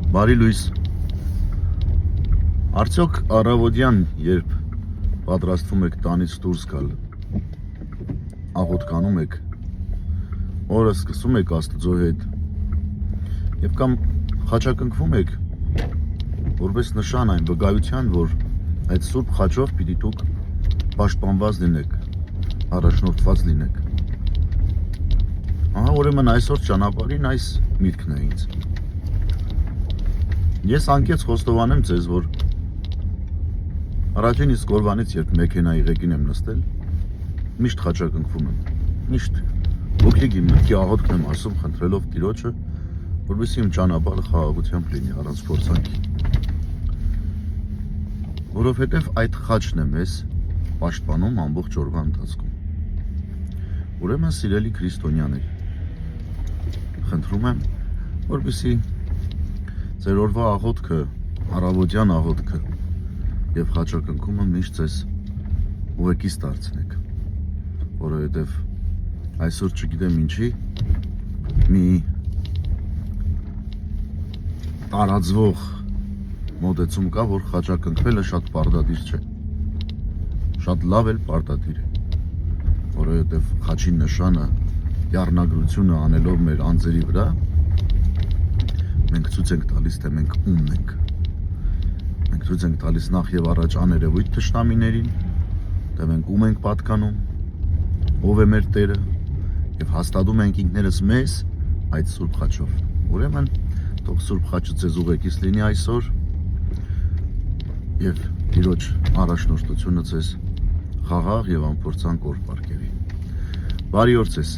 Բարի լույս։ Արդյոք առավոտյան, երբ պատրաստվում եք տանից դուրս գալ, աղոթք անում եք, օրը սկսում եք Աստծո հետ եւ կամ խաչակնկվում եք, որպես նշան այն վկայության, որ այդ սուրբ խաչով պիտի դուք պաշտպանված լինեք, առաջնորդված լինեք։ Ահա ուրեմն այսօր ճանապարհին այս միտքն է ինձ։ Ես անկեղծ խոստովանեմ ձեզ, որ առաջին իսկ օրվանից, երբ մեքենայի ղեկին եմ նստել, միշտ խաչակնկվում եմ, միշտ ոգի իմ մտքի աղոթքն եմ ասում, խնդրելով Տիրոջը, որպեսզի իմ ճանապարհը խաղաղությամբ լինի, առանց փորձանքի։ Որովհետև այդ խաչն է մեզ պաշտպանում ամբողջ օրվա ընթացքում։ Ուրեմն սիրելի քրիստոնյաներ, խնդրում եմ, որպեսզի ձեր օրվա աղոթքը, առավոտյան աղոթքը եւ խաչակնկումը միշտ ձեզ ուղեկից դարձնեք, որովհետեւ այսօր չգիտեմ ինչի մի տարածվող մոտեցում կա, որ խաչակնկվելը շատ պարտադիր չէ, շատ լավ էլ պարտադիր է, որովհետեւ խաչի նշանը, եռնագրությունը անելով մեր անձերի վրա, մենք ցույց ենք տալիս, թե մենք ումն ենք։ Մենք ցույց ենք տալիս նախ եւ առաջ աներևույթ թշնամիներին, թե մենք ում ենք պատկանում, ով է մեր Տերը, եւ հաստատում ենք ինքներս մեզ այդ սուրբ խաչով։ Ուրեմն թող սուրբ խաչը ձեզ ուղեկից լինի այսօր եւ Տիրոջ առաջնորդությունը ձեզ խաղաղ եւ անփորձանք օր պարգևի։ Բարի օր ձեզ։